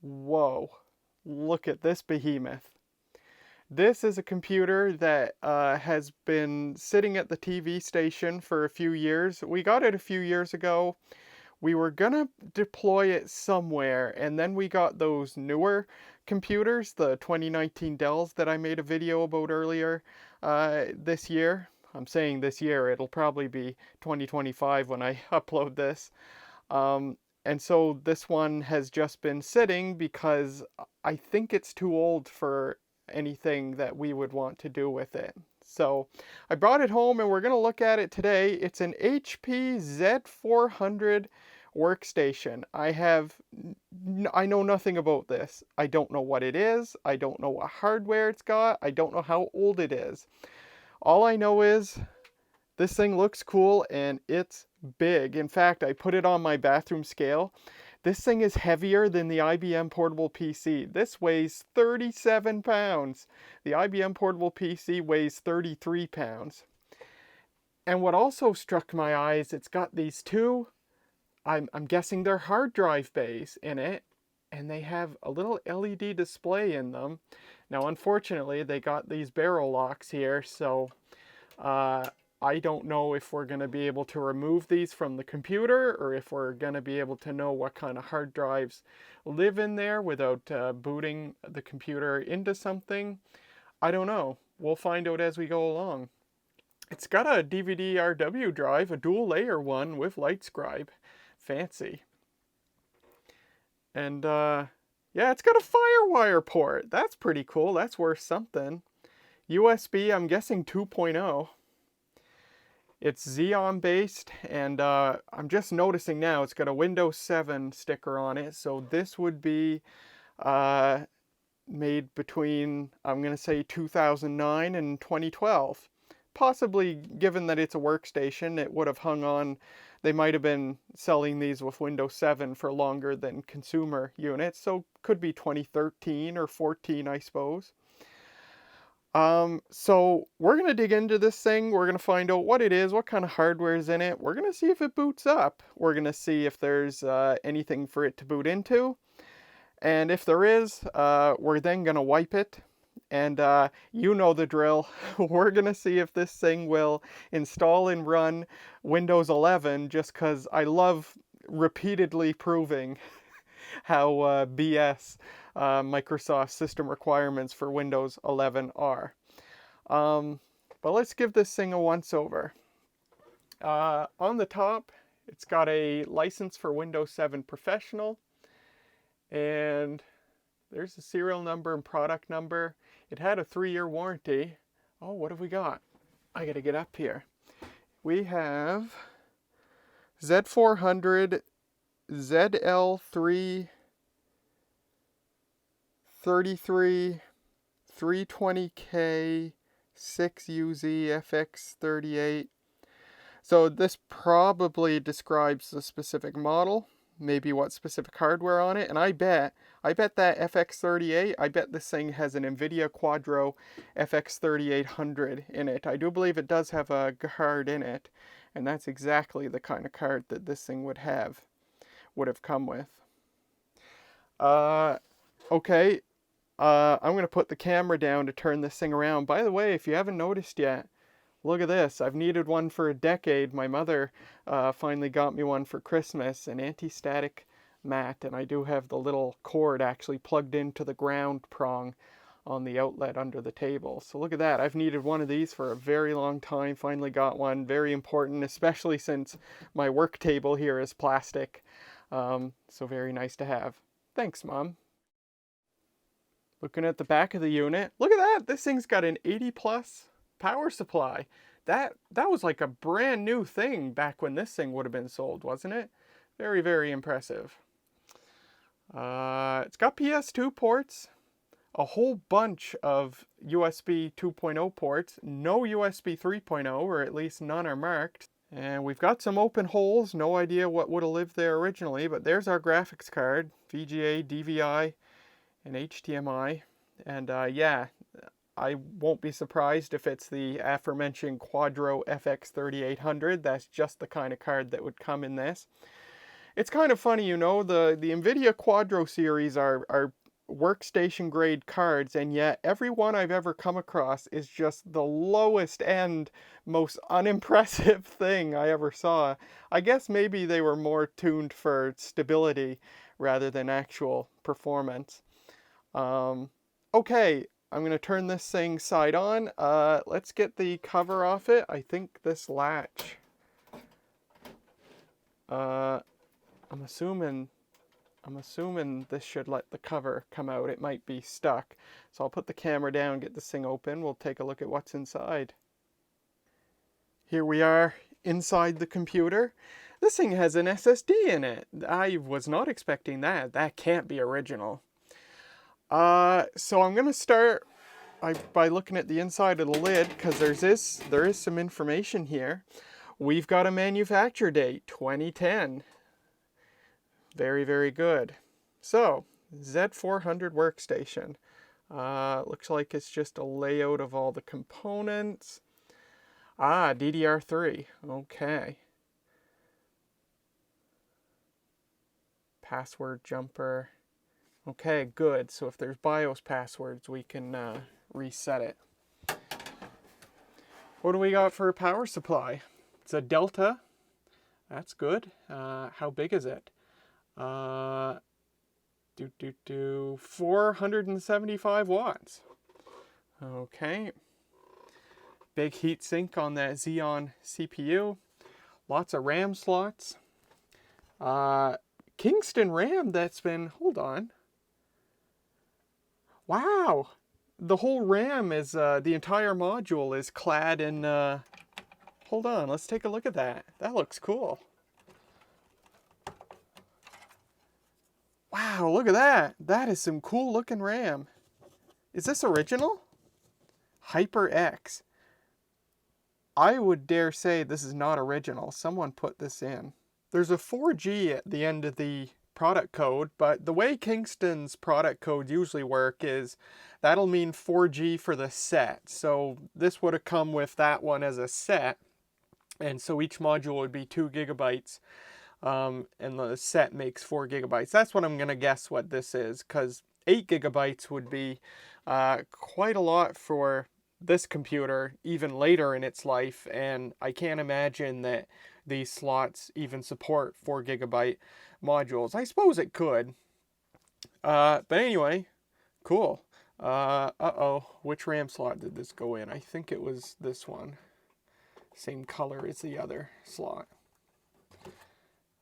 Whoa, look at this behemoth. This is a computer that has been sitting at the TV station for a few years. We got it a few years ago. We were gonna deploy it somewhere, and then we got those newer computers, the 2019 Dells that I made a video about earlier this year. I'm saying this year, it'll probably be 2025 when I upload this. And so this one has just been sitting because I think it's too old for anything that we would want to do with it. So I brought it home and we're going to look at it today. It's an HP Z400 Workstation. I know nothing about this. I don't know what it is. I don't know what hardware it's got. I don't know how old it is. All I know is this thing looks cool and it's big. In fact, I put it on my bathroom scale. This thing is heavier than the IBM Portable PC. This weighs 37 pounds. The IBM Portable PC weighs 33 pounds. And what also struck my eyes, it's got these two, I'm guessing they're hard drive bays in it, and they have a little LED display in them. Now, unfortunately, they got these barrel locks here, so I don't know if we're going to be able to remove these from the computer or if we're going to be able to know what kind of hard drives live in there without booting the computer into something. I don't know. We'll find out as we go along. It's got a DVD-RW drive, a dual layer one with LightScribe. Fancy. And yeah, it's got a FireWire port. That's pretty cool. That's worth something. USB, I'm guessing 2.0. It's Xeon based, and I'm just noticing now it's got a Windows 7 sticker on it, so this would be made between, I'm going to say 2009 and 2012. Possibly, given that it's a workstation, it would have hung on. They might have been selling these with Windows 7 for longer than consumer units, so could be 2013 or 14, I suppose. So we're going to dig into this thing. We're going to find out what it is, what kind of hardware is in it. We're going to see if it boots up. We're going to see if there's anything for it to boot into. And if there is, we're then going to wipe it. And you know the drill. We're going to see if this thing will install and run Windows 11, just because I love repeatedly proving how BS Microsoft system requirements for Windows 11 are. But let's give this thing a once over. On the top, it's got a license for Windows 7 Professional, and there's a serial number and product number. It had a 3-year warranty. Oh, what have we got? I gotta get up here. We have Z400 ZL3 33 320K 6UZ FX38. So this probably describes the specific model, maybe what specific hardware on it, and I bet that FX38, I bet this thing has an NVIDIA Quadro FX3800 in it. I do believe it does have a card in it, and that's exactly the kind of card that this thing would have come with. Okay, I'm going to put the camera down to turn this thing around. By the way, if you haven't noticed yet, look at this. I've needed one for a decade. My mother finally got me one for Christmas, an anti-static mat, and I do have the little cord actually plugged into the ground prong on the outlet under the table. So look at that. I've needed one of these for a very long time. Finally got one. Very important, especially since my work table here is plastic. So very nice to have. Thanks, Mom. Looking at the back of the unit, look at that. This thing's got an 80 plus power supply. That was like a brand new thing back when this thing would have been sold, wasn't it? Very, very impressive. It's got PS2 ports, a whole bunch of USB 2.0 ports, no USB 3.0, or at least none are marked. And we've got some open holes, no idea what would have lived there originally, but there's our graphics card, VGA, DVI, and HDMI. And yeah, I won't be surprised if it's the aforementioned Quadro FX3800. That's just the kind of card that would come in this. It's kind of funny, you know, the NVIDIA Quadro series are workstation grade cards, and yet every one I've ever come across is just the lowest end, most unimpressive thing I ever saw. I guess maybe they were more tuned for stability rather than actual performance. Okay, I'm gonna turn this thing side on. Let's get the cover off it. I think this latch. I'm assuming this should let the cover come out. It might be stuck. So I'll put the camera down, get this thing open. We'll take a look at what's inside. Here we are inside the computer. This thing has an SSD in it. I was not expecting that. That can't be original. So I'm gonna start by looking at the inside of the lid, because there is some information here. We've got a manufacture date, 2010. Very, very good. So, Z400 Workstation. Looks like it's just a layout of all the components. Ah, DDR3. Okay. Password jumper. Okay, good. So if there's BIOS passwords, we can reset it. What do we got for a power supply? It's a Delta. That's good. How big is it? 475 watts. Okay. Big heatsink on that Xeon CPU. Lots of RAM slots. Kingston RAM that's been, hold on. Wow. The whole RAM is, the entire module is clad in, hold on, let's take a look at that. That looks cool. Wow, look at that. That is some cool looking RAM. Is this original? HyperX. I would dare say this is not original. Someone put this in. There's a 4G at the end of the product code, but the way Kingston's product codes usually work is that'll mean 4G for the set. So this would have come with that one as a set. And so each module would be 2 gigabytes. And the set makes 4 gigabytes. That's what I'm going to guess what this is, because 8 gigabytes would be quite a lot for this computer even later in its life, and I can't imagine that these slots even support 4 gigabyte modules. I suppose it could. But anyway, cool. Uh-oh, which RAM slot did this go in? I think it was this one. Same color as the other slot.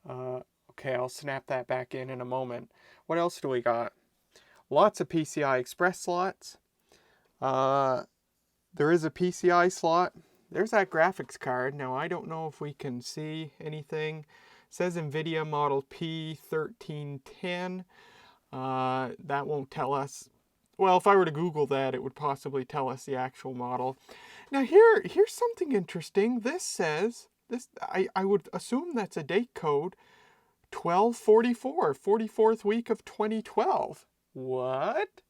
Okay, I'll snap that back in a moment. What else do we got? Lots of PCI Express slots. There is a PCI slot. There's that graphics card. Now, I don't know if we can see anything. It says NVIDIA model P1310. That won't tell us. Well, if I were to Google that, it would possibly tell us the actual model. Now, here's something interesting. This says... I would assume that's a date code, 1244, 44th week of 2012. What?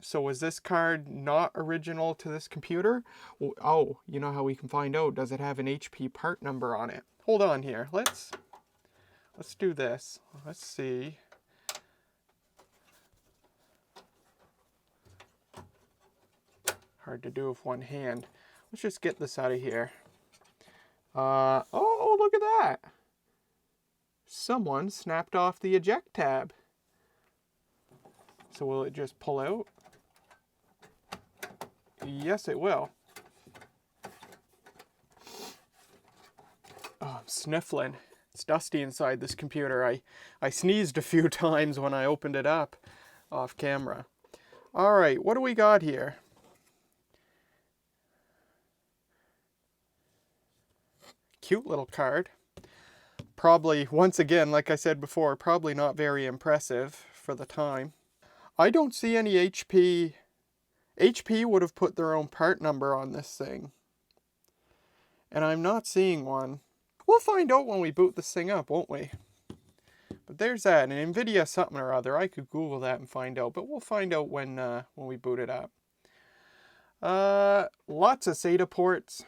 So was this card not original to this computer? Well, oh, you know how we can find out? Does it have an HP part number on it? Hold on here. Let's do this. Let's see. Hard to do with one hand. Let's just get this out of here. Oh, look at that. Someone snapped off the eject tab. So will it just pull out? Yes, it will. Oh, I'm sniffling. It's dusty inside this computer. I sneezed a few times when I opened it up off camera. All right, what do we got here? Cute little card. Probably, once again, like I said before, probably not very impressive for the time. I don't see any HP. HP would have put their own part number on this thing. And I'm not seeing one. We'll find out when we boot this thing up, won't we? But there's that, an NVIDIA something or other. I could Google that and find out, but we'll find out when we boot it up. Lots of SATA ports.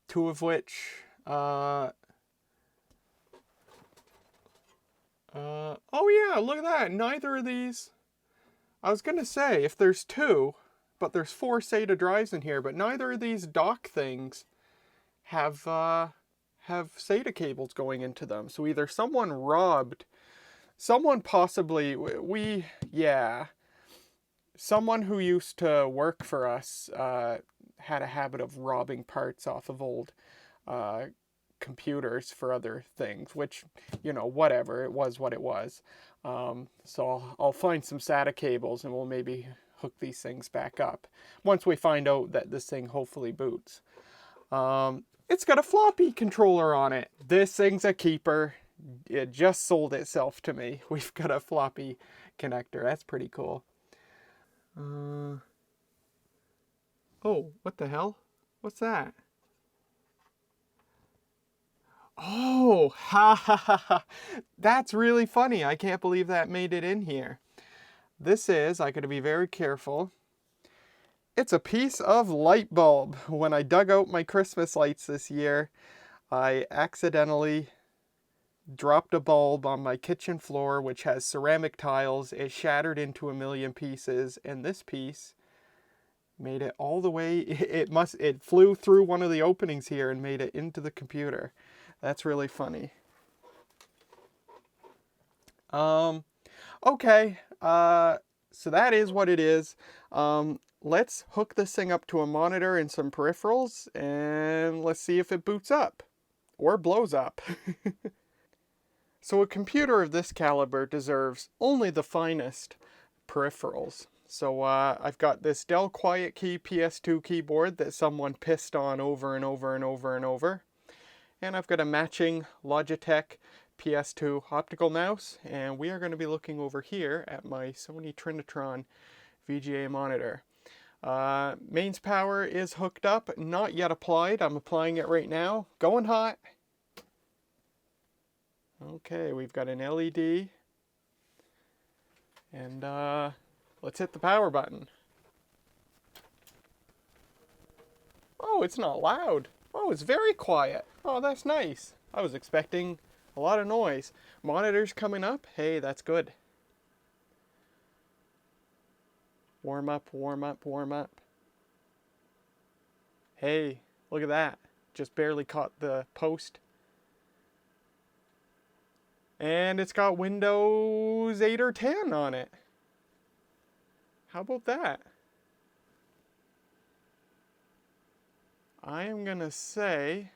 Two of which Oh yeah, look at that. Neither of these. I was gonna say, if there's two, but there's 4 SATA drives in here, but neither of these dock things have SATA cables going into them. So either someone possibly, yeah, someone who used to work for us had a habit of robbing parts off of old computers for other things, which, you know, whatever, it was what it was. So I'll find some SATA cables and we'll maybe hook these things back up once we find out that this thing hopefully boots. It's got a floppy controller on it. This thing's a keeper. It just sold itself to me. We've got a floppy connector. That's pretty cool. Oh, what the hell? What's that? Oh, ha ha ha ha. That's really funny. I can't believe that made it in here. This is, I gotta be very careful. It's a piece of light bulb. When I dug out my Christmas lights this year, I accidentally dropped a bulb on my kitchen floor, which has ceramic tiles. It shattered into a million pieces, and this piece made it all the way. It flew through one of the openings here and made it into the computer. That's really funny. Okay, so that is what it is. Let's hook this thing up to a monitor and some peripherals, and let's see if it boots up or blows up. So a computer of this caliber deserves only the finest peripherals. So I've got this Dell Quiet Key PS2 keyboard that someone pissed on over and over and over and over. And I've got a matching Logitech PS2 optical mouse, and we are going to be looking over here at my Sony Trinitron VGA monitor. Mains power is hooked up, not yet applied. I'm applying it right now. Going hot. Okay, we've got an LED. And let's hit the power button. Oh, it's not loud. Oh, it's very quiet. Oh, that's nice. I was expecting a lot of noise. Monitor's coming up. Hey, that's good. Warm up, warm up, warm up. Hey, look at that. Just barely caught the post. And it's got Windows 8 or 10 on it. How about that? I am gonna say,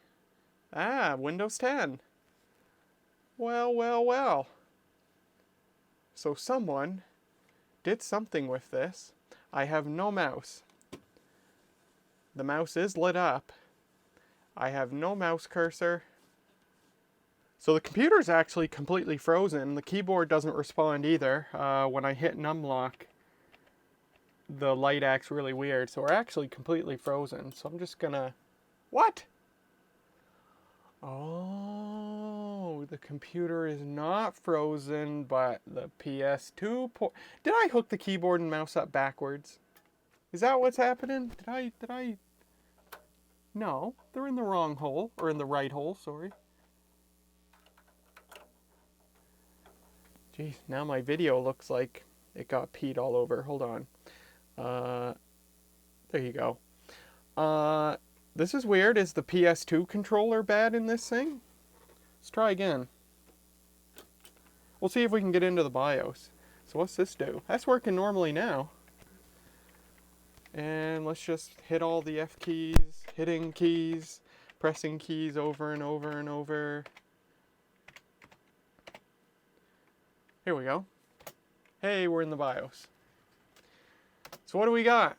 Windows 10. Well, well, well. So someone did something with this. I have no mouse. The mouse is lit up. I have no mouse cursor. So the computer is actually completely frozen. The keyboard doesn't respond either. When I hit numlock, the light acts really weird. So we're actually completely frozen. So I'm just gonna... What? Oh, the computer is not frozen, but the PS2 port... Did I hook the keyboard and mouse up backwards? Is that what's happening? Did I... No, they're in the wrong hole, or in the right hole, sorry. Geez, now my video looks like it got peed all over. Hold on. There you go. This is weird. Is the PS2 controller bad in this thing? Let's try again. We'll see if we can get into the BIOS. So what's this do? That's working normally now. And let's just hit all the F keys, hitting keys, pressing keys over and over and over. Here we go. Hey, we're in the BIOS. So what do we got?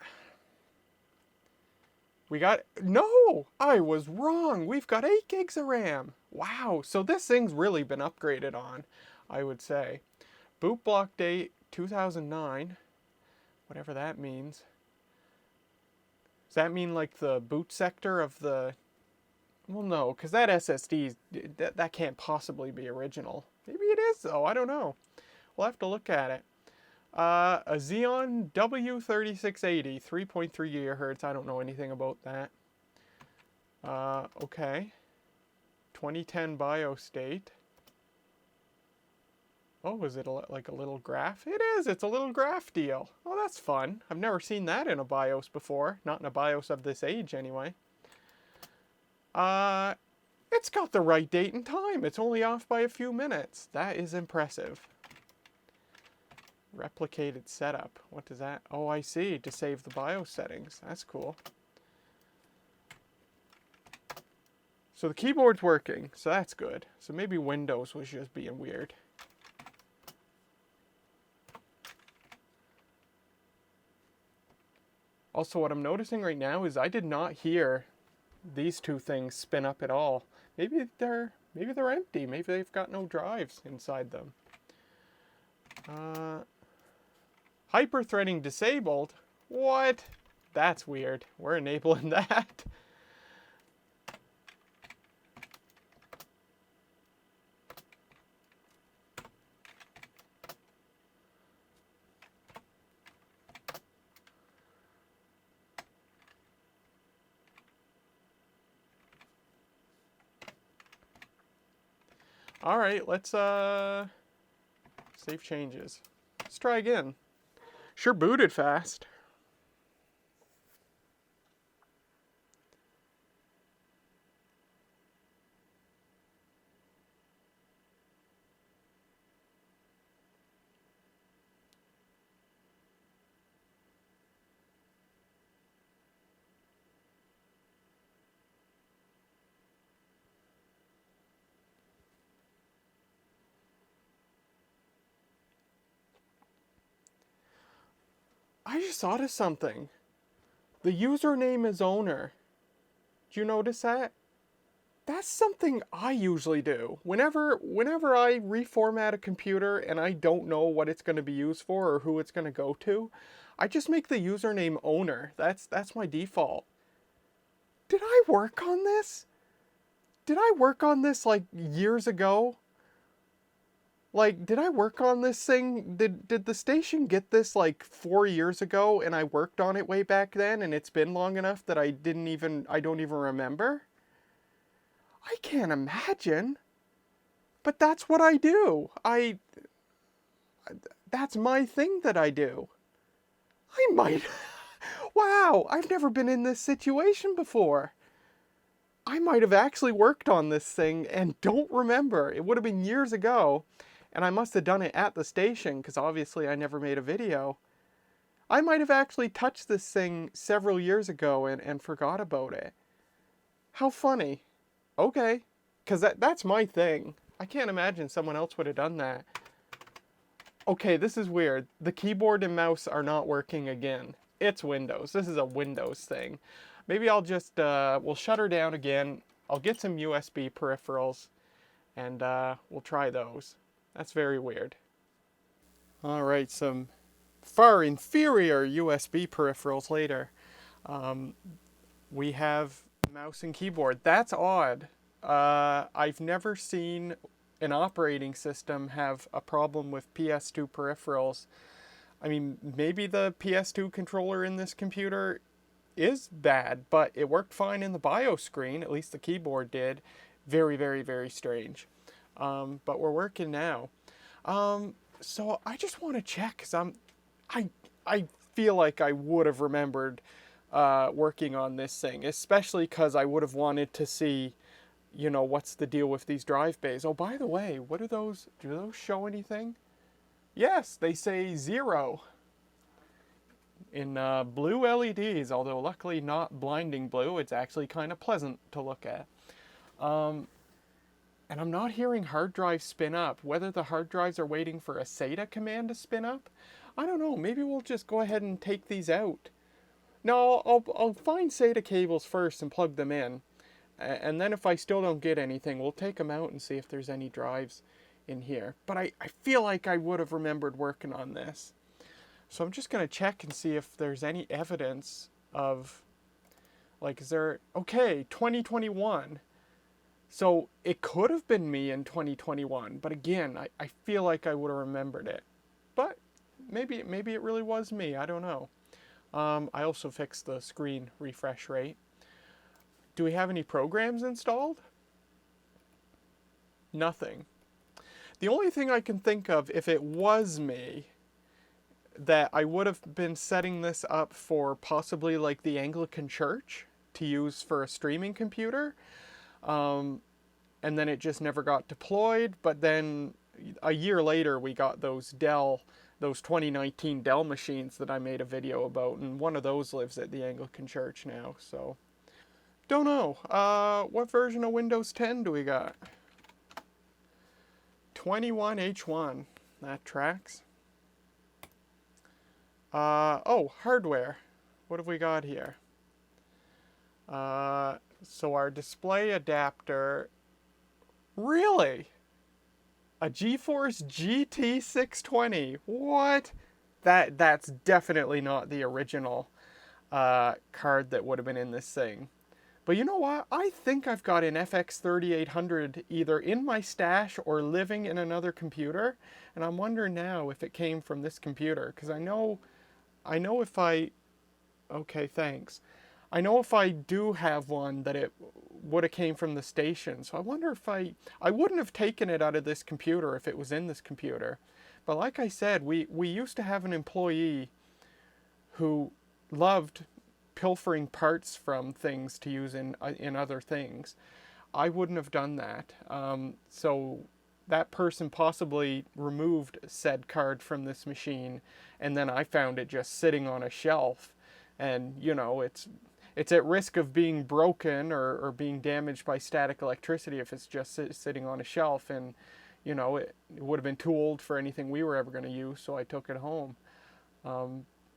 No, I was wrong. We've got 8 gigs of RAM. Wow, so this thing's really been upgraded on, I would say. Boot block date 2009, whatever that means. Does that mean like the boot sector of the... Well, no, because that SSD, that can't possibly be original. Maybe it is, though. I don't know. We'll have to look at it. A Xeon W3680, 3.3 gigahertz. I don't know anything about that. Okay. 2010 BIOS date. Oh, is it like a little graph? It is, it's a little graph deal. Oh, that's fun. I've never seen that in a BIOS before. Not in a BIOS of this age, anyway. It's got the right date and time. It's only off by a few minutes. That is impressive. Replicated setup. What does that? Oh, I see. To save the BIOS settings. That's cool. So the keyboard's working, so that's good. So maybe Windows was just being weird. Also, what I'm noticing right now is I did not hear these two things spin up at all. Maybe they're empty. Maybe they've got no drives inside them. Hyper-threading disabled? What? That's weird. We're enabling that. All right, let's save changes. Let's try again. Sure booted fast. I just thought of something. The username is owner. Did you notice that? That's something I usually do. Whenever I reformat a computer and I don't know what it's going to be used for or who it's going to go to, I just make the username owner. That's my default. Did I work on this? Did I work on this like years ago? Like, did I work on this thing? Did the station get this like 4 years ago and I worked on it way back then and it's been long enough that I don't even remember? I can't imagine. But that's what I do. That's my thing that I do. I might, wow, I've never been in this situation before. I might have actually worked on this thing and don't remember. It would have been years ago. And I must have done it at the station, because obviously I never made a video. I might have actually touched this thing several years ago and forgot about it. How funny. Okay. Because that's my thing. I can't imagine someone else would have done that. Okay, this is weird. The keyboard and mouse are not working again. It's Windows. This is a Windows thing. Maybe I'll just, we'll shut her down again. I'll get some USB peripherals, and we'll try those. That's very weird. Alright, some far inferior USB peripherals later. We have mouse and keyboard. That's odd. I've never seen an operating system have a problem with PS2 peripherals. I mean, maybe the PS2 controller in this computer is bad, but it worked fine in the BIOS screen. At least the keyboard did. Very, very, very strange. But we're working now. So I just want to check, because I feel like I would have remembered working on this thing, especially because I would have wanted to see, you know, what's the deal with these drive bays. Oh, by the way, what are those? Do those show anything? Yes, they say 0 in blue LEDs, although luckily not blinding blue. It's actually kind of pleasant to look at. And I'm not hearing hard drives spin up. Whether the hard drives are waiting for a SATA command to spin up, I don't know. Maybe we'll just go ahead and take these out. No, I'll find SATA cables first and plug them in. And then if I still don't get anything, we'll take them out and see if there's any drives in here. But I feel like I would have remembered working on this. So I'm just going to check and see if there's any evidence of, like, is there, okay, 2021. So it could have been me in 2021, but again, I feel like I would have remembered it. But maybe it really was me, I don't know. I also fixed the screen refresh rate. Do we have any programs installed? Nothing. The only thing I can think of, if it was me, that I would have been setting this up for possibly like the Anglican Church to use for a streaming computer. And then it just never got deployed. But then a year later, we got those 2019 Dell machines that I made a video about, and one of those lives at the Anglican Church now. So, don't know. What version of Windows 10 do we got? 21H1. That tracks. Oh, hardware. What have we got here? So our display adapter. Really? A GeForce GT 620. What? That's definitely not the original card that would have been in this thing. But you know what? I think I've got an FX 3800 either in my stash or living in another computer, and I'm wondering now if it came from this computer, because I know if I, okay, thanks. I know if I do have one that it would have came from the station. So I wonder if I wouldn't have taken it out of this computer if it was in this computer. But like I said, we used to have an employee who loved pilfering parts from things to use in other things. I wouldn't have done that. So that person possibly removed said card from this machine, and then I found it just sitting on a shelf. And you know, it's at risk of being broken or being damaged by static electricity if it's just sitting on a shelf. And you know, it would have been too old for anything we were ever going to use, so I took it home.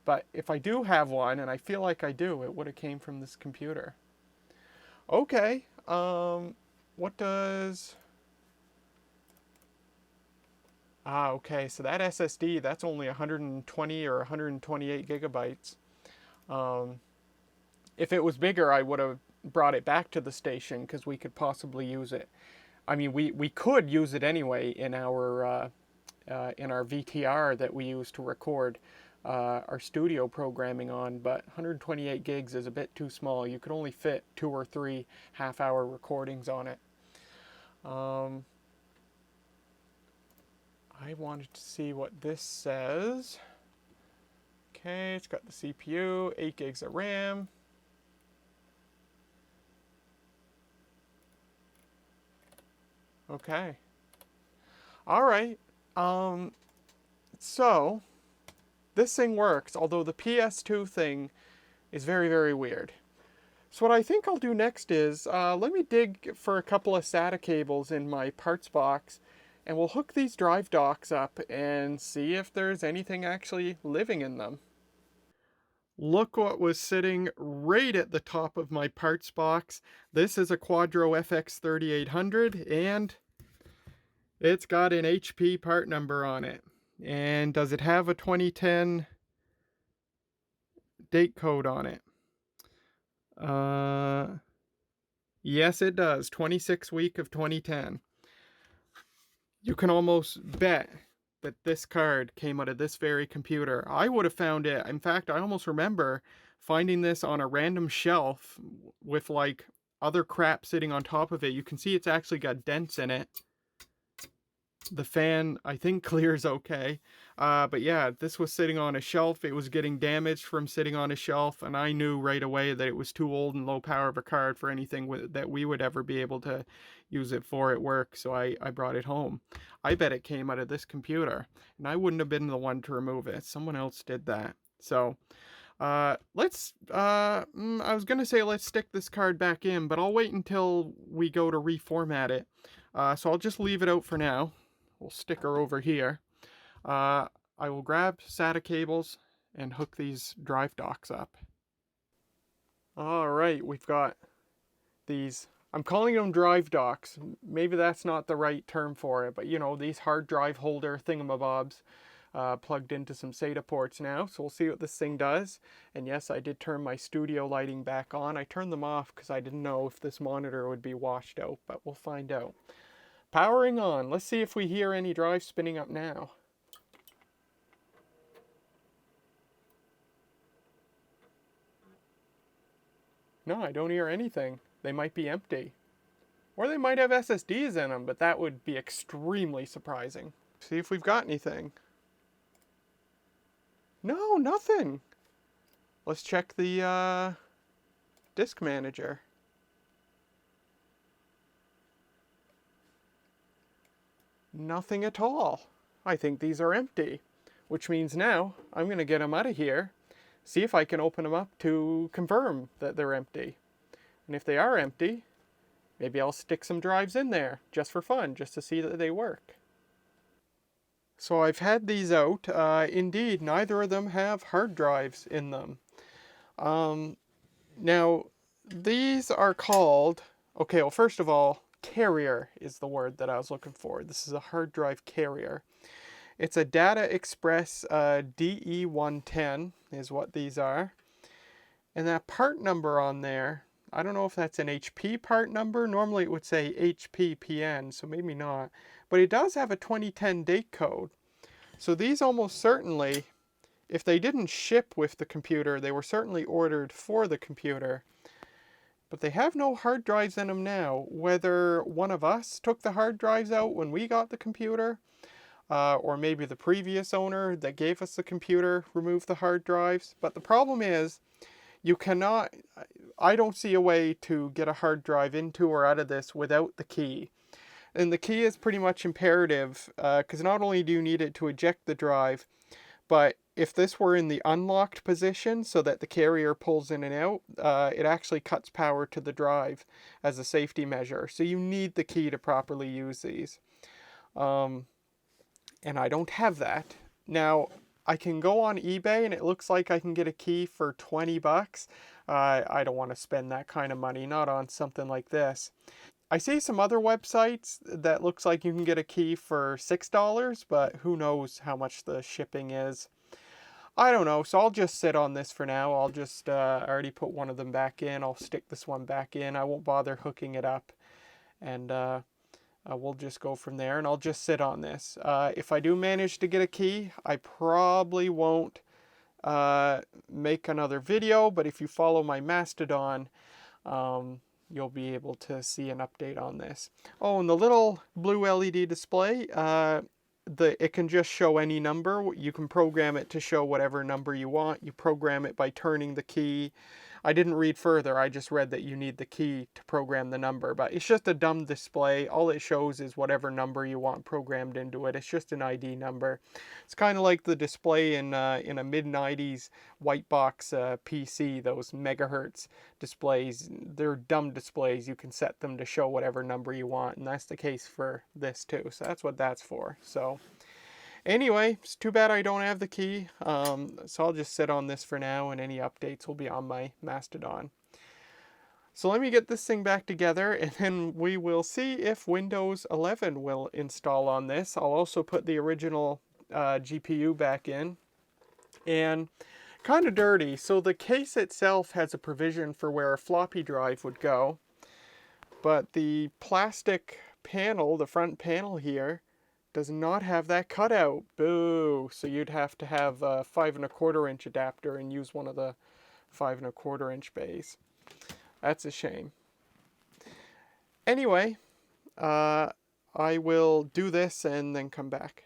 But if I do have one, and I feel like I do, it would have came from this computer. Okay, what does... okay, so that SSD, that's only 120 or 128 gigabytes. If it was bigger, I would have brought it back to the station because we could possibly use it. I mean, we could use it anyway in our VTR that we use to record our studio programming on, but 128 gigs is a bit too small. You could only fit 2 or 3 half-hour recordings on it. I wanted to see what this says. Okay, it's got the CPU, 8 gigs of RAM. Okay. All right. So this thing works, although the PS2 thing is very, very weird. So what I think I'll do next is, let me dig for a couple of SATA cables in my parts box, and we'll hook these drive docks up and see if there's anything actually living in them. Look what was sitting right at the top of my parts box. This is a Quadro FX 3800, and it's got an HP part number on it. And does it have a 2010 date code on it? Yes, it does. 26th week of 2010. You can almost bet that this card came out of this very computer. I would have found it. In fact, I almost remember finding this on a random shelf with like other crap sitting on top of it. You can see it's actually got dents in it. The fan, I think, clears okay. But yeah, this was sitting on a shelf. It was getting damaged from sitting on a shelf, and I knew right away that it was too old and low power of a card for anything that we would ever be able to use it for at work, so I brought it home. I bet it came out of this computer, and I wouldn't have been the one to remove it. Someone else did that. So, I was going to say let's stick this card back in, but I'll wait until we go to reformat it. So I'll just leave it out for now. We'll stick her over here. I will grab SATA cables and hook these drive docks up. Alright, we've got these, I'm calling them drive docks. Maybe that's not the right term for it, but you know, these hard drive holder thingamabobs plugged into some SATA ports now. So we'll see what this thing does. And yes, I did turn my studio lighting back on. I turned them off because I didn't know if this monitor would be washed out, but we'll find out. Powering on. Let's see if we hear any drives spinning up now. No, I don't hear anything. They might be empty. Or they might have SSDs in them, but that would be extremely surprising. See if we've got anything. No, nothing. Let's check the disk manager. Nothing at all. I think these are empty, which means now I'm going to get them out of here, see if I can open them up to confirm that they're empty. And if they are empty, maybe I'll stick some drives in there just for fun, just to see that they work. So I've had these out. Indeed, neither of them have hard drives in them. Now, these are called, okay, well, first of all, carrier is the word that I was looking for. This is a hard drive carrier. It's a Data Express DE110 is what these are. And that part number on there, I don't know if that's an HP part number. Normally it would say HPPN, so maybe not. But it does have a 2010 date code. So these almost certainly, if they didn't ship with the computer, they were certainly ordered for the computer. But they have no hard drives in them now. Whether one of us took the hard drives out when we got the computer, or maybe the previous owner that gave us the computer removed the hard drives. But the problem is, you cannot, I don't see a way to get a hard drive into or out of this without the key. And the key is pretty much imperative, because not only do you need it to eject the drive, but if this were in the unlocked position so that the carrier pulls in and out, it actually cuts power to the drive as a safety measure. So you need the key to properly use these. And I don't have that. Now, I can go on eBay and it looks like I can get a key for 20 bucks. I don't want to spend that kind of money, not on something like this. I see some other websites that looks like you can get a key for $6, but who knows how much the shipping is. I don't know, so I'll just sit on this for now. I'll just, I already put one of them back in. I'll stick this one back in. I won't bother hooking it up. And we'll just go from there, and I'll just sit on this. If I do manage to get a key, I probably won't make another video, but if you follow my Mastodon, you'll be able to see an update on this. Oh, and the little blue LED display, it can just show any number. You can program it to show whatever number you want. You program it by turning the key. I didn't read further, I just read that you need the key to program the number, but it's just a dumb display. All it shows is whatever number you want programmed into it. It's just an ID number. It's kind of like the display in a mid-90s white box PC, those megahertz displays. They're dumb displays. You can set them to show whatever number you want, and that's the case for this too. So that's what that's for. So anyway, it's too bad I don't have the key, so I'll just sit on this for now, and any updates will be on my Mastodon. So let me get this thing back together, and then we will see if Windows 11 will install on this. I'll also put the original GPU back in. And kind of dirty, so the case itself has a provision for where a floppy drive would go, but the plastic panel, the front panel here, does not have that cutout. Boo! So you'd have to have a 5 1/4 inch adapter and use one of the 5 1/4 inch bays. That's a shame. Anyway, I will do this and then come back.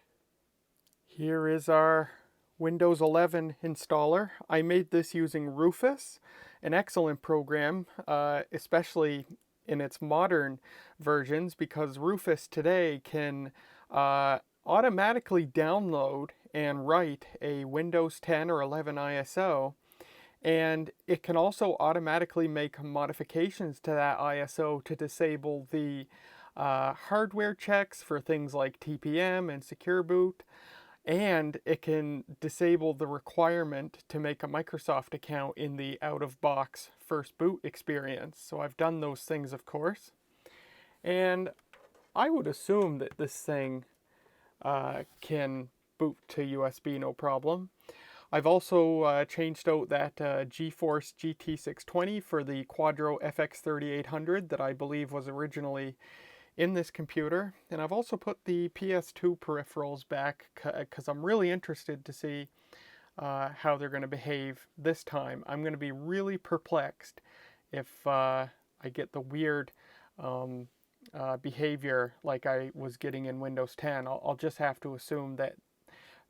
Here is our Windows 11 installer. I made this using Rufus, an excellent program, especially in its modern versions, because Rufus today can automatically download and write a Windows 10 or 11 ISO, and it can also automatically make modifications to that ISO to disable the hardware checks for things like TPM and Secure Boot, and it can disable the requirement to make a Microsoft account in the out-of-box first boot experience. So I've done those things, of course, and I would assume that this thing can boot to USB no problem. I've also changed out that GeForce GT620 for the Quadro FX 3800 that I believe was originally in this computer. And I've also put the PS2 peripherals back because I'm really interested to see how they're going to behave this time. I'm going to be really perplexed if I get the weird behavior like I was getting in Windows 10. I'll just have to assume that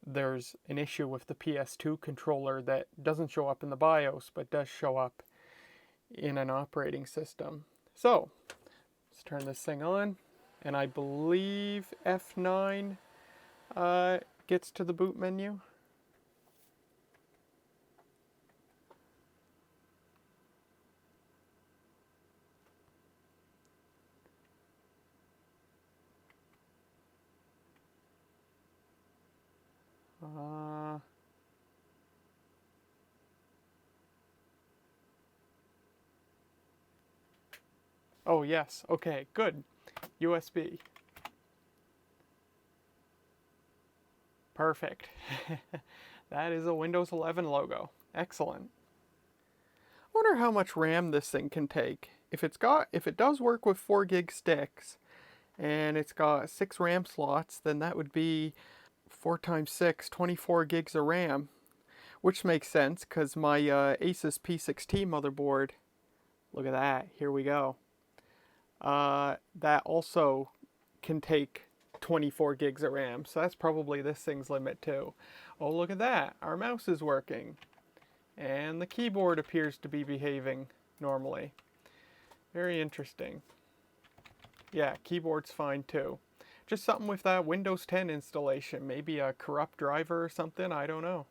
there's an issue with the PS2 controller that doesn't show up in the BIOS but does show up in an operating system. So let's turn this thing on, and I believe F9 gets to the boot menu. Oh yes, okay, good. USB. Perfect. That is a Windows 11 logo. Excellent. I wonder how much RAM this thing can take. If it does work with 4 gig sticks and it's got 6 RAM slots, then that would be 4 times 6, 24 gigs of RAM, which makes sense because my Asus P6T motherboard, look at that, here we go. That also can take 24 gigs of RAM, so that's probably this thing's limit too. Oh, look at that, our mouse is working, and the keyboard appears to be behaving normally. Very interesting. Yeah, keyboard's fine too. Just something with that Windows 10 installation, maybe a corrupt driver or something, I don't know.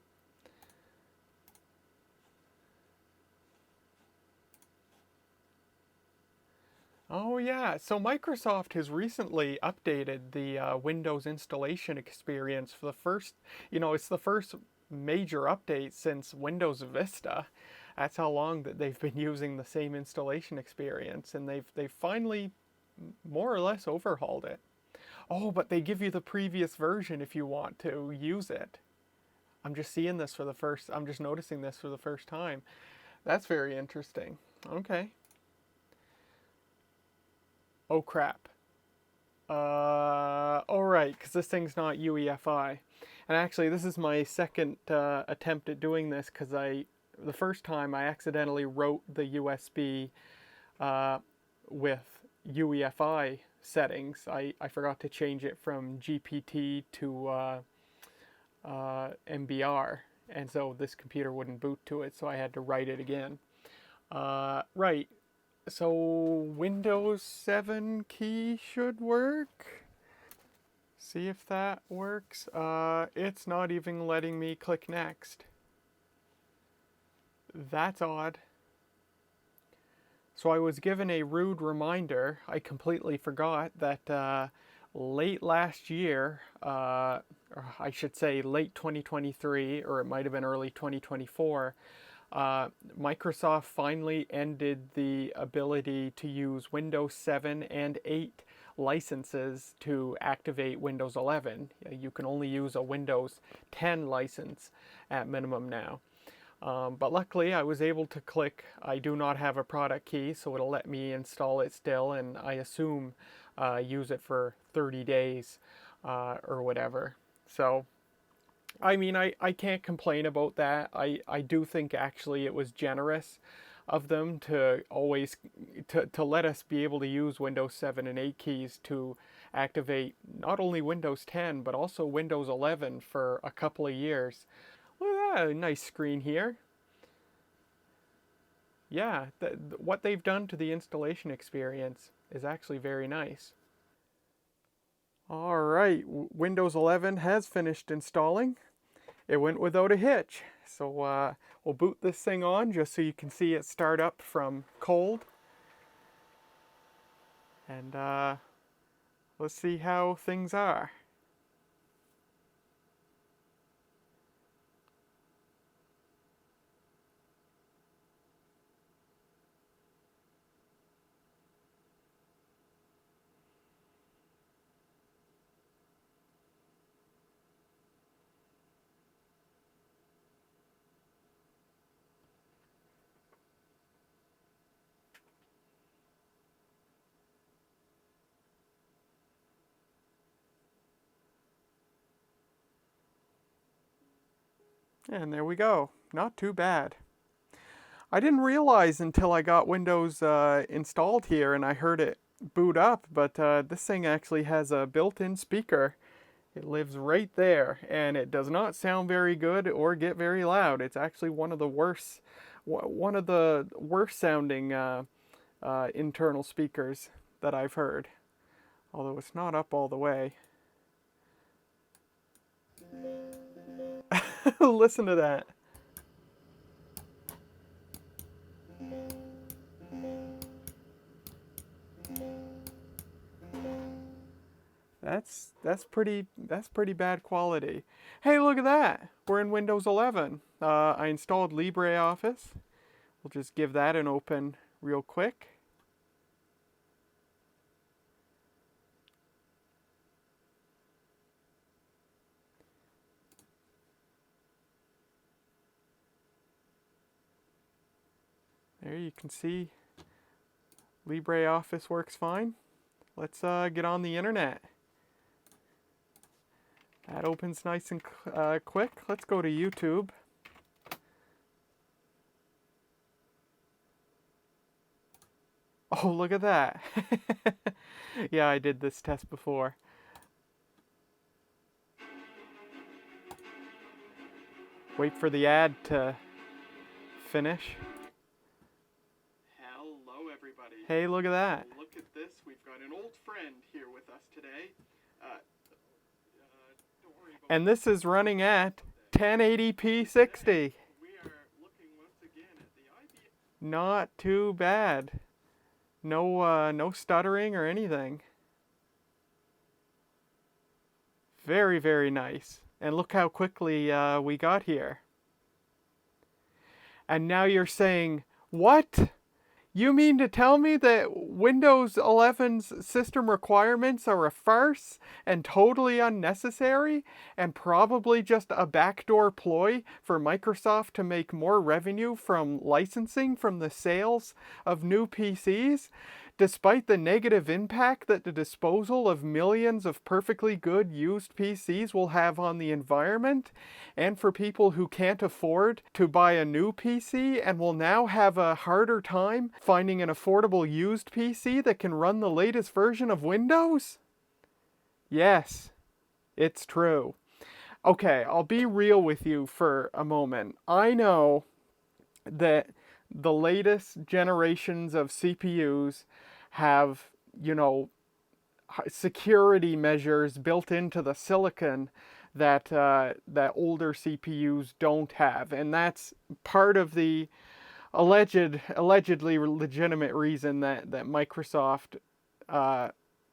Oh yeah, so Microsoft has recently updated the Windows installation experience for the first, it's the first major update since Windows Vista. That's how long that they've been using the same installation experience, and they've finally more or less overhauled it. Oh, but they give you the previous version if you want to use it. I'm just noticing this for the first time. That's very interesting. Okay. Oh crap. Alright, because this thing's not UEFI. And actually, this is my second attempt at doing this, because the first time I accidentally wrote the USB with UEFI settings. I forgot to change it from GPT to MBR, and so this computer wouldn't boot to it, so I had to write it again. Right. So Windows 7 key should work. See if that works. It's not even letting me click next. That's odd. So I was given a rude reminder. I completely forgot that late last year, or I should say late 2023, or it might have been early 2024, Microsoft finally ended the ability to use Windows 7 and 8 licenses to activate Windows 11. You can only use a Windows 10 license at minimum now. But luckily I was able to click I do not have a product key, so it'll let me install it still, and I assume use it for 30 days or whatever. So I mean, I can't complain about that. I do think actually it was generous of them to always to let us be able to use Windows 7 and 8 keys to activate not only Windows 10 but also Windows 11 for a couple of years. Look at that, a nice screen here. Yeah, what they've done to the installation experience is actually very nice. All right, Windows 11 has finished installing. It went without a hitch. So we'll boot this thing on just so you can see it start up from cold. And let's see how things are. And there we go. Not too bad. I didn't realize until I got Windows installed here and I heard it boot up, but this thing actually has a built-in speaker. It lives right there, and it does not sound very good or get very loud. It's actually one of the worst sounding internal speakers that I've heard. Although it's not up all the way. Listen to that. That's pretty bad quality. Hey, look at that. We're in Windows 11. I installed LibreOffice. We'll just give that an open real quick. There you can see LibreOffice works fine. Let's get on the internet. That opens nice and quick. Let's go to YouTube. Oh, look at that. Yeah, I did this test before. Wait for the ad to finish. Hello, everybody. Hey, look at that. Look at this. We've got an old friend here with us today. And this is running at 1080p 60. We are looking once again at the IBM. Not too bad. No stuttering or anything. Very, very nice. And look how quickly we got here. And now you're saying, what? You mean to tell me that Windows 11's system requirements are a farce and totally unnecessary and probably just a backdoor ploy for Microsoft to make more revenue from licensing from the sales of new PCs, despite the negative impact that the disposal of millions of perfectly good used PCs will have on the environment, and for people who can't afford to buy a new PC and will now have a harder time finding an affordable used PC that can run the latest version of Windows? Yes, it's true. Okay, I'll be real with you for a moment. I know that the latest generations of CPUs have, security measures built into the silicon that older CPUs don't have, and that's part of the allegedly legitimate reason that Microsoft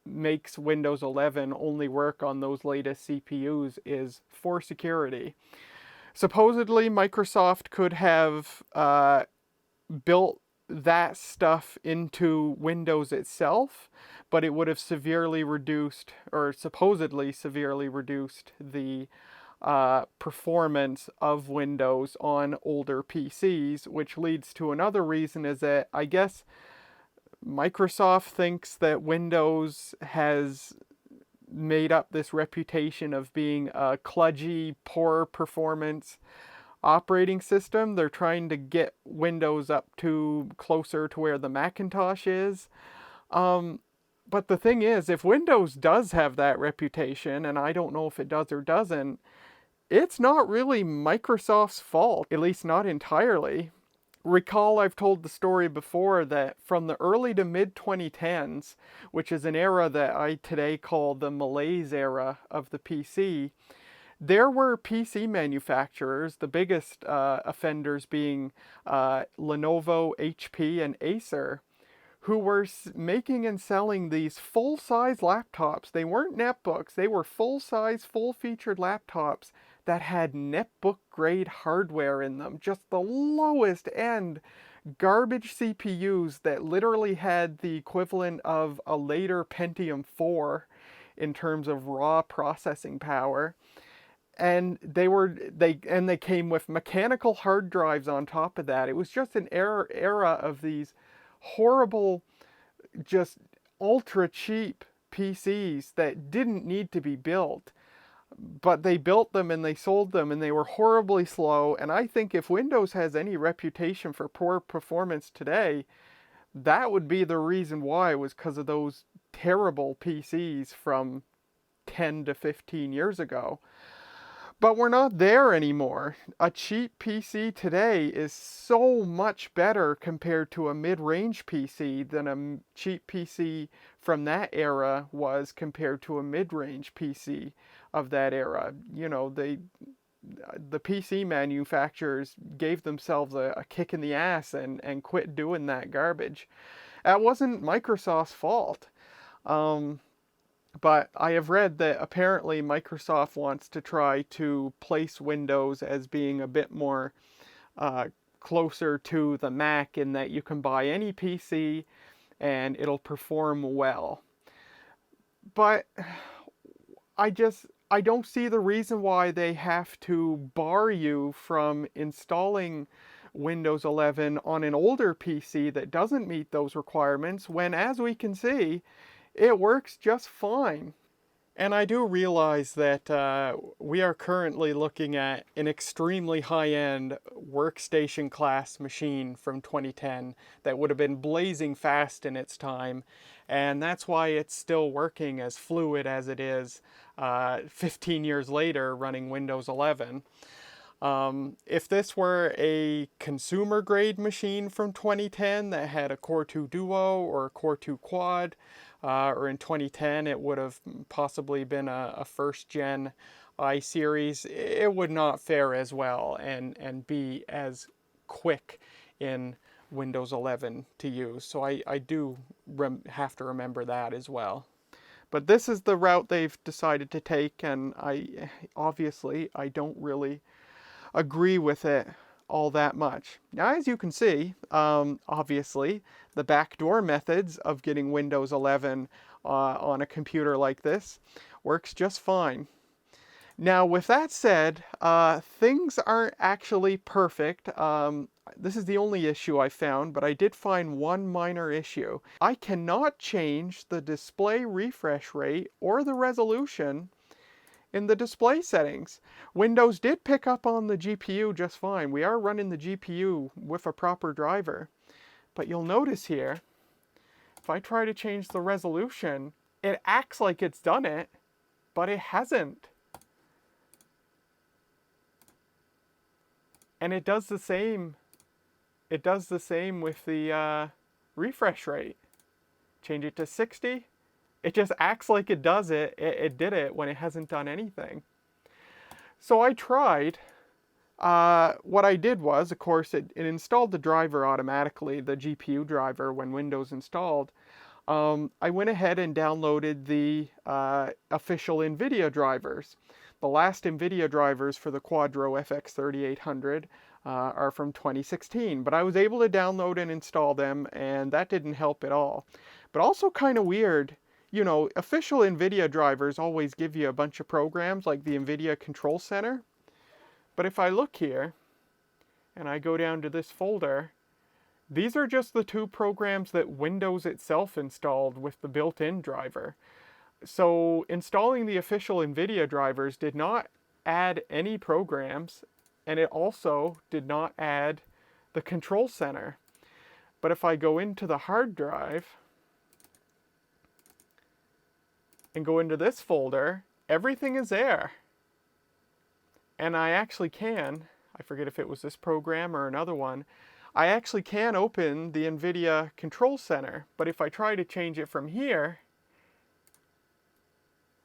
makes Windows 11 only work on those latest CPUs is for security. Supposedly, Microsoft could have built that stuff into Windows itself, but it would have severely reduced, or supposedly severely reduced, the performance of Windows on older PCs, which leads to another reason is that I guess Microsoft thinks that Windows has made up this reputation of being a kludgy, poor performance operating system. They're trying to get Windows up to closer to where the Macintosh is. But the thing is, if Windows does have that reputation, and I don't know if it does or doesn't, it's not really Microsoft's fault, at least not entirely. Recall I've told the story before that from the early to mid 2010s, which is an era that I today call the malaise era of the PC, there were PC manufacturers, the biggest offenders being Lenovo, HP, and Acer, who were making and selling these full-size laptops. They weren't netbooks, they were full-size, full-featured laptops that had netbook-grade hardware in them, just the lowest end garbage CPUs that literally had the equivalent of a later Pentium 4 in terms of raw processing power. And they came with mechanical hard drives on top of that. It was just an era of these horrible, just ultra cheap PCs that didn't need to be built, but they built them and they sold them and they were horribly slow. And I think if Windows has any reputation for poor performance today, that would be the reason why, was because of those terrible PCs from 10 to 15 years ago. But we're not there anymore. A cheap PC today is so much better compared to a mid-range PC than a cheap PC from that era was compared to a mid-range PC of that era. You know, the PC manufacturers gave themselves a kick in the ass and quit doing that garbage. That wasn't Microsoft's fault. But I have read that apparently Microsoft wants to try to place Windows as being a bit more closer to the Mac, in that you can buy any PC and it'll perform well. But I don't see the reason why they have to bar you from installing Windows 11 on an older PC that doesn't meet those requirements, when, as we can see, it works just fine. And I do realize that we are currently looking at an extremely high-end workstation class machine from 2010 that would have been blazing fast in its time, and that's why it's still working as fluid as it is 15 years later running Windows 11. If this were a consumer grade machine from 2010 that had a Core 2 Duo or a Core 2 Quad, or in 2010 it would have possibly been a first gen i-series, it would not fare as well and be as quick in Windows 11 to use. So I do have to remember that as well. But this is the route they've decided to take, and obviously I don't really agree with it all that much. Now, as you can see, obviously, the backdoor methods of getting Windows 11 on a computer like this works just fine. Now, with that said, things aren't actually perfect. This is the only issue I found, but I did find one minor issue. I cannot change the display refresh rate or the resolution in the display settings. Windows did pick up on the GPU just fine. We are running the GPU with a proper driver. But you'll notice here, if I try to change the resolution, it acts like it's done it, but it hasn't. And it does the same. It does the same with the refresh rate. Change it to 60. It just acts like it does it. It did it when it hasn't done anything. So I tried. What I did was, of course, it installed the driver automatically, the GPU driver, when Windows installed. I went ahead and downloaded the official NVIDIA drivers. The last NVIDIA drivers for the Quadro FX 3800 are from 2016, but I was able to download and install them, and that didn't help at all. But also kind of weird, you know, official NVIDIA drivers always give you a bunch of programs like the NVIDIA Control Center. But if I look here, and I go down to this folder, these are just the two programs that Windows itself installed with the built-in driver. So installing the official NVIDIA drivers did not add any programs, and it also did not add the Control Center. But if I go into the hard drive and go into this folder, everything is there. And I actually can, I forget if it was this program or another one, I actually can open the NVIDIA Control Center. But if I try to change it from here,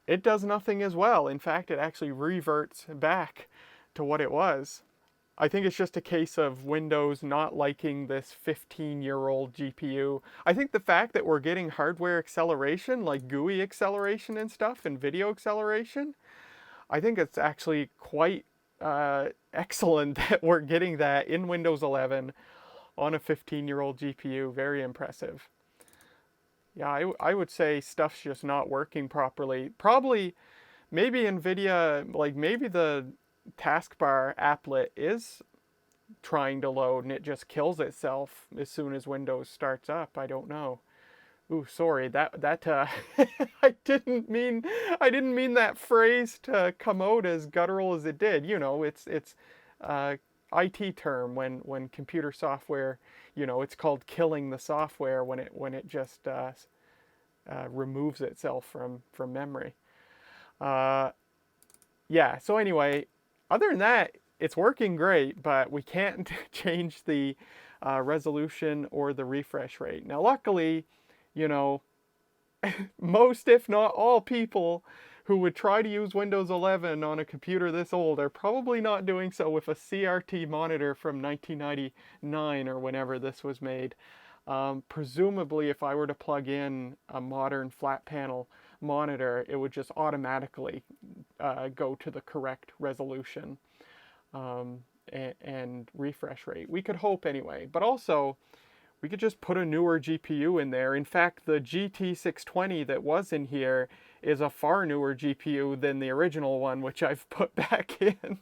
it does nothing as well. In fact, it actually reverts back to what it was. I think it's just a case of Windows not liking this 15-year-old GPU. I think the fact that we're getting hardware acceleration, like GUI acceleration and stuff, and video acceleration, I think it's actually quite excellent that we're getting that in Windows 11 on a 15-year-old GPU. Very impressive. Yeah, I would say stuff's just not working properly. Probably, maybe NVIDIA, like maybe the taskbar applet is trying to load and it just kills itself as soon as Windows starts up. I don't know. Ooh, sorry, that I didn't mean that phrase to come out as guttural as it did. You know, it's IT term when computer software, it's called killing the software when it just removes itself from memory. Uh, yeah. So anyway, other than that, it's working great, but we can't change the resolution or the refresh rate. Now, luckily, you know, most, if not all, people who would try to use Windows 11 on a computer this old are probably not doing so with a CRT monitor from 1999 or whenever this was made. Presumably, if I were to plug in a modern flat panel monitor, it would just automatically go to the correct resolution and refresh rate. We could hope anyway, but also we could just put a newer GPU in there. In fact, the GT620 that was in here is a far newer GPU than the original one, which I've put back in.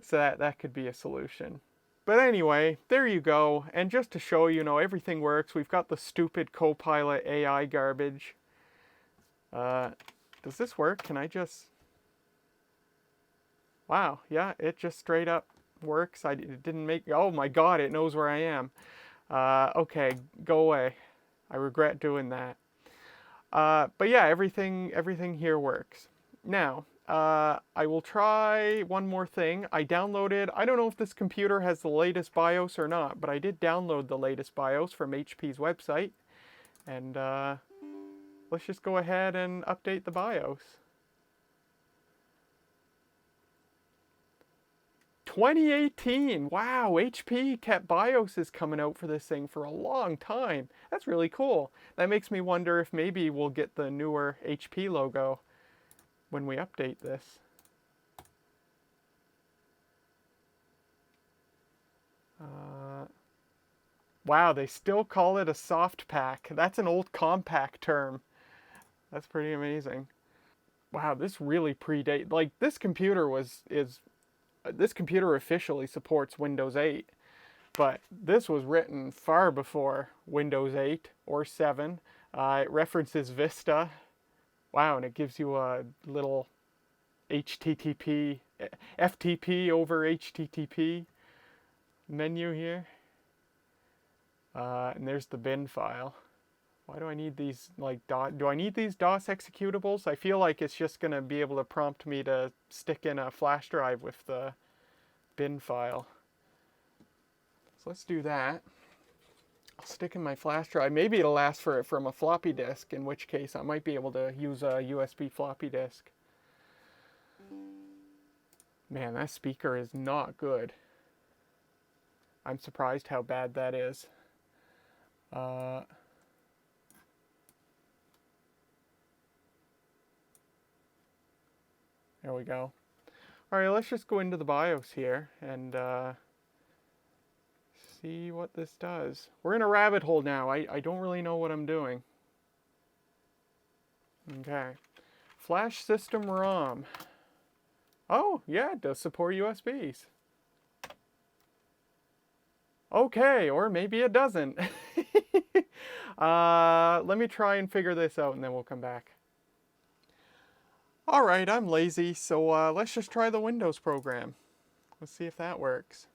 So that could be a solution. But anyway, there you go. And just to show everything works, we've got the stupid Copilot AI garbage. Does this work? Can I just... Wow, yeah, it just straight up works. It didn't make... Oh my god, it knows where I am. Okay, go away. I regret doing that. But yeah, everything here works. Now, I will try one more thing. I downloaded, I don't know if this computer has the latest BIOS or not, but I did download the latest BIOS from HP's website. And let's just go ahead and update the BIOS. 2018! Wow, HP kept BIOSes coming out for this thing for a long time. That's really cool. That makes me wonder if maybe we'll get the newer HP logo when we update this. Wow, they still call it a soft pack. That's an old compact term. That's pretty amazing. Wow, this really predates. Like, this computer this computer officially supports Windows 8, but this was written far before Windows 8 or 7. It references Vista. Wow, and it gives you a little HTTP, FTP over HTTP menu here. And there's the bin file. Why do I need these, like, do I need these DOS executables? I feel like it's just going to be able to prompt me to stick in a flash drive with the bin file. So let's do that. I'll stick in my flash drive. Maybe it'll ask for it from a floppy disk, in which case I might be able to use a USB floppy disk. Man, that speaker is not good. I'm surprised how bad that is. There we go. All right, let's just go into the BIOS here and see what this does. We're in a rabbit hole now. I don't really know what I'm doing. Okay. Flash system ROM. Oh, yeah, it does support USBs. Okay, or maybe it doesn't. Let me try and figure this out and then we'll come back. Alright, I'm lazy, so let's just try the Windows program. Let's see if that works.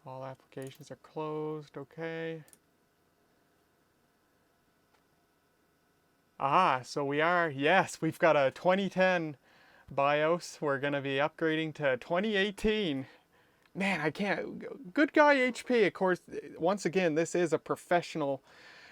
All applications are closed, okay. So we are, yes, we've got a 2010 BIOS. We're going to be upgrading to 2018. Man, I can't. Good guy HP, of course. Once again, this is a professional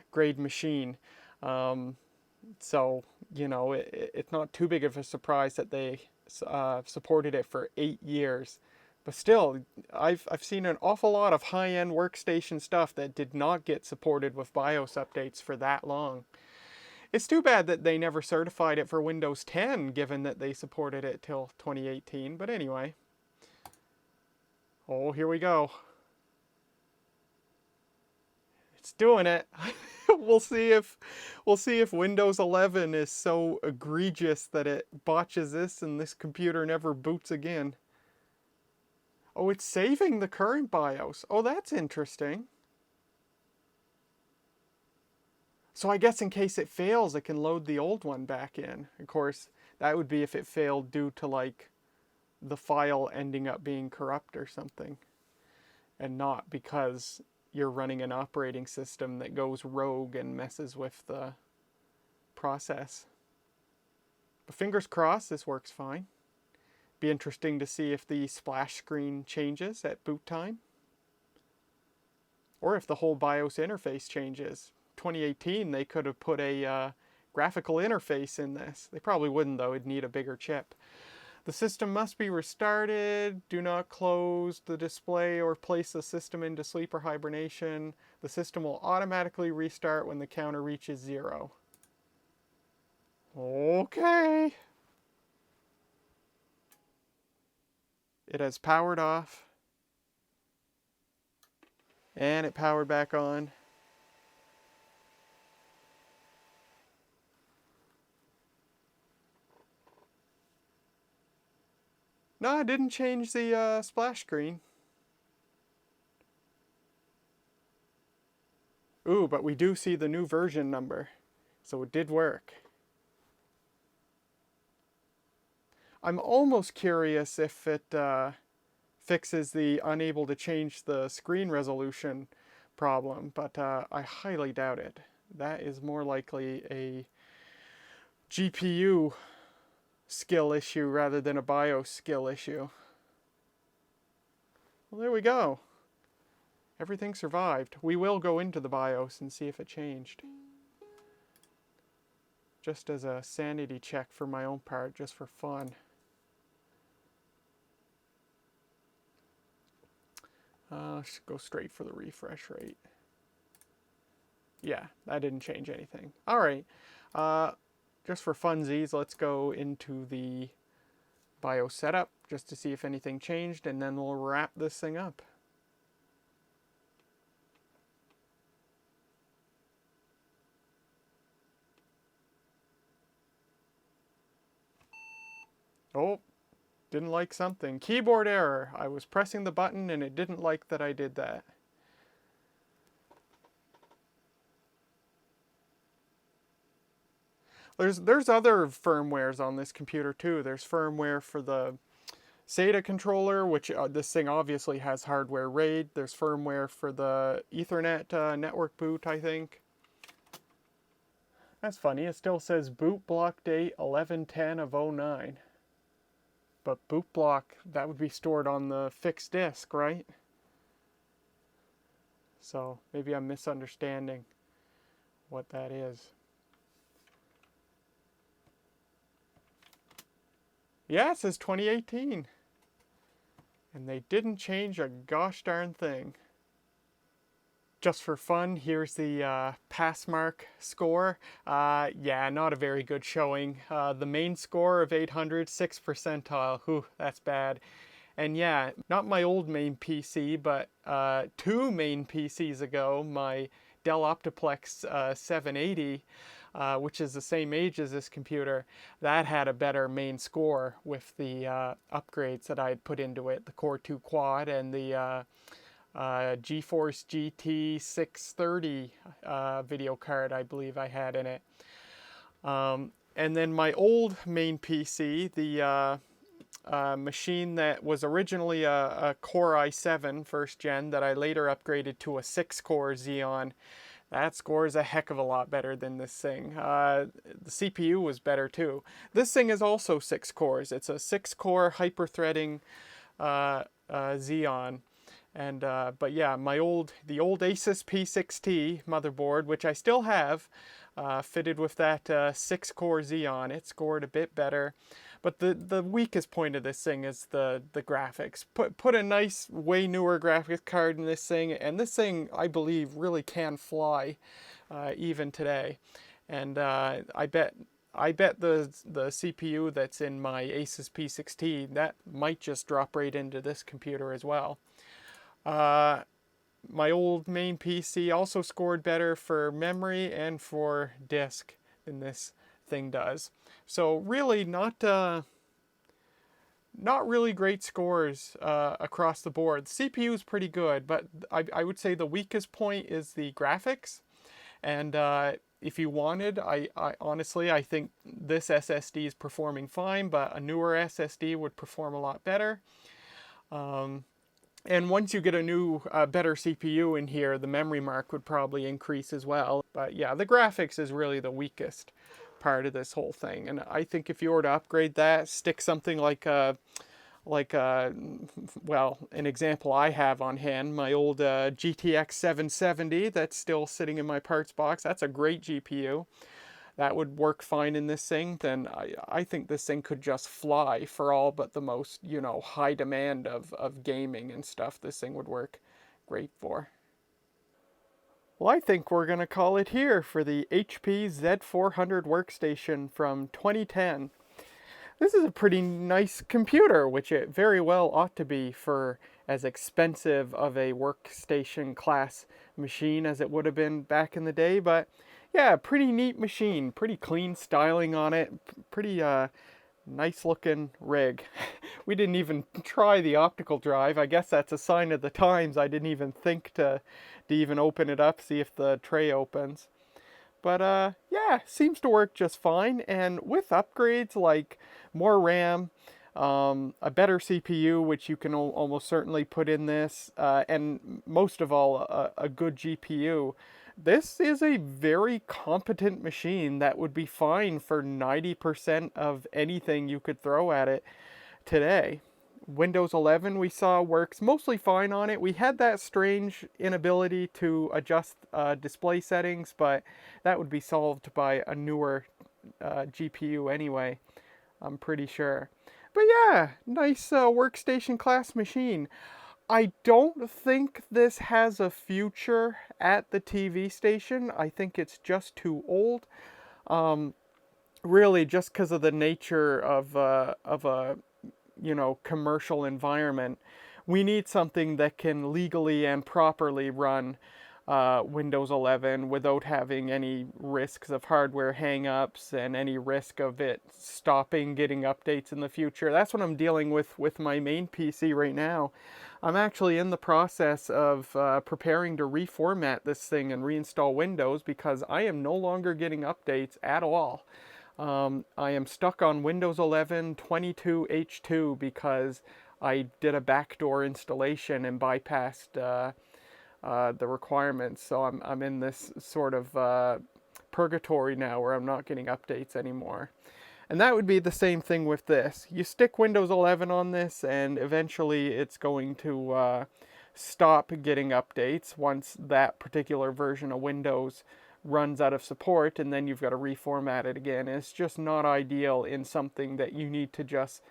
grade machine. So, it's not too big of a surprise that they supported it for 8 years. But still, I've seen an awful lot of high-end workstation stuff that did not get supported with BIOS updates for that long. It's too bad that they never certified it for Windows 10, given that they supported it till 2018. But anyway. Oh, here we go. It's doing it. We'll see if Windows 11 is so egregious that it botches this and this computer never boots again. Oh, it's saving the current BIOS. Oh, that's interesting. So I guess in case it fails, it can load the old one back in. Of course, that would be if it failed due to like the file ending up being corrupt or something, and not because you're running an operating system that goes rogue and messes with the process. But fingers crossed, this works fine. Be interesting to see if the splash screen changes at boot time, or if the whole BIOS interface changes. 2018, they could have put a graphical interface in this. They probably wouldn't though, it'd need a bigger chip. The system must be restarted. Do not close the display or place the system into sleep or hibernation. The system will automatically restart when the counter reaches 0. Okay. It has powered off. And it powered back on. No, I didn't change the splash screen. Ooh, but we do see the new version number. So it did work. I'm almost curious if it fixes the unable to change the screen resolution problem, but I highly doubt it. That is more likely a GPU skill issue rather than a BIOS skill issue. Well, there we go. Everything survived. We will go into the BIOS and see if it changed. Just as a sanity check for my own part, just for fun. Should go straight for the refresh rate. Yeah, that didn't change anything. All right. Just for funsies, let's go into the BIOS setup just to see if anything changed, and then we'll wrap this thing up. Oh, didn't like something. Keyboard error. I was pressing the button and it didn't like that I did that. There's other firmwares on this computer too. There's firmware for the SATA controller, which this thing obviously has hardware RAID. There's firmware for the Ethernet network boot, I think. That's funny. It still says boot block date 11/10 of 09. But boot block, that would be stored on the fixed disk, right? So maybe I'm misunderstanding what that is. Yeah, it says 2018. And they didn't change a gosh darn thing. Just for fun, here's the pass mark score. Yeah, not a very good showing. The main score of 800, 6th percentile. Whew, that's bad. And yeah, not my old main PC, but 2 main PCs ago, my Dell Optiplex 780, which is the same age as this computer, that had a better main score with the upgrades that I had put into it, the Core 2 Quad and the GeForce GT 630 video card I believe I had in it. And then my old main PC, the machine that was originally a Core i7 first gen that I later upgraded to a 6-core Xeon, that scores a heck of a lot better than this thing. The CPU was better too. This thing is also 6 cores. It's a 6-core hyper-threading Xeon. And but yeah, the old Asus P6T motherboard, which I still have, fitted with that 6-core Xeon, it scored a bit better. But the weakest point of this thing is the graphics. Put a nice, way newer graphics card in this thing, and this thing, I believe, really can fly even today. And I bet the CPU that's in my Asus P6T, that might just drop right into this computer as well. My old main PC also scored better for memory and for disk than this thing does. So really not really great scores across the board. The CPU is pretty good, but I would say the weakest point is the graphics. And if you wanted, I honestly, I think this SSD is performing fine, but a newer SSD would perform a lot better. And once you get a new, better CPU in here, the memory mark would probably increase as well. But yeah, the graphics is really the weakest part of this whole thing. And I think if you were to upgrade that, stick something like well, an example I have on hand, my old GTX 770 that's still sitting in my parts box. That's a great GPU. That would work fine in this thing. Then I think this thing could just fly for all but the most, you know, high demand of gaming and stuff. This thing would work great for. Well, I think we're going to call it here for the HP Z400 Workstation from 2010. This is a pretty nice computer, which it very well ought to be for as expensive of a workstation class machine as it would have been back in the day. But yeah, pretty neat machine, pretty clean styling on it, pretty nice looking rig. We didn't even try the optical drive. I guess that's a sign of the times. I didn't even think to even open it up, see if the tray opens. But yeah, seems to work just fine. And with upgrades like more RAM, a better CPU, which you can almost certainly put in this, and most of all, a good GPU, this is a very competent machine that would be fine for 90% of anything you could throw at it today. Windows 11 we saw works mostly fine on it. We had that strange inability to adjust display settings, but that would be solved by a newer GPU anyway, I'm pretty sure. But yeah, nice workstation class machine. I don't think this has a future at the TV station. I think it's just too old. Really, just because of the nature of a you know, commercial environment, we need something that can legally and properly run Windows 11 without having any risks of hardware hangups and any risk of it stopping getting updates in the future. That's what I'm dealing with my main PC right now. I'm actually in the process of preparing to reformat this thing and reinstall Windows because I am no longer getting updates at all. I am stuck on Windows 11 22H2 because I did a backdoor installation and bypassed the requirements. So I'm in this sort of purgatory now where I'm not getting updates anymore. And that would be the same thing with this. You stick Windows 11 on this and eventually it's going to stop getting updates once that particular version of Windows runs out of support, and then you've got to reformat it again. It's just not ideal in something that you need to just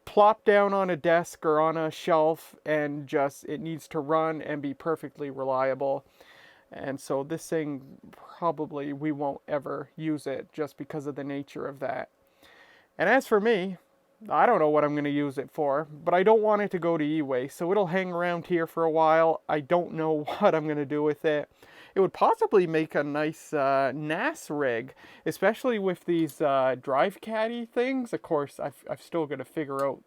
plop down on a desk or on a shelf and just, it needs to run and be perfectly reliable. And so this thing, probably we won't ever use it just because of the nature of that. And as for me, I don't know what I'm going to use it for, but I don't want it to go to e-waste, so it'll hang around here for a while. I don't know what I'm going to do with it. It would possibly make a nice NAS rig, especially with these drive caddy things. Of course, I've still got to figure out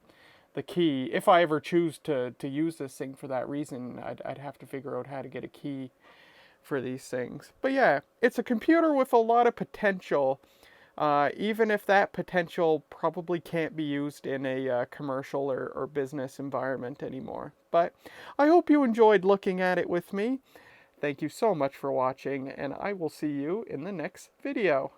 the key. If I ever choose to use this thing for that reason, I'd have to figure out how to get a key for these things. But yeah, it's a computer with a lot of potential, even if that potential probably can't be used in a commercial or business environment anymore. But I hope you enjoyed looking at it with me. Thank you so much for watching, and I will see you in the next video.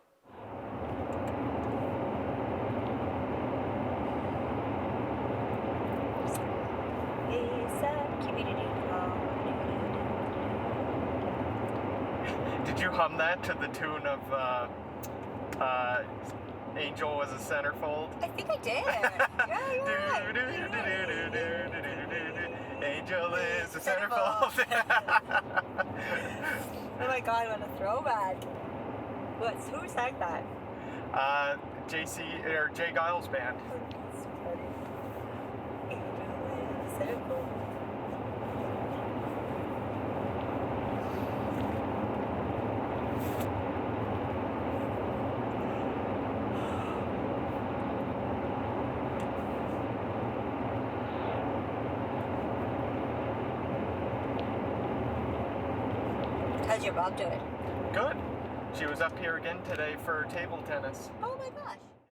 Did you hum that to the tune of Angel was a centerfold? I think I did. Angel is a centerfold. Oh my god, what a throwback. Who sang that? Jay Giles Band. That's funny. Angel is a centerfold. How's your mom doing? Good. She was up here again today for table tennis. Oh my gosh.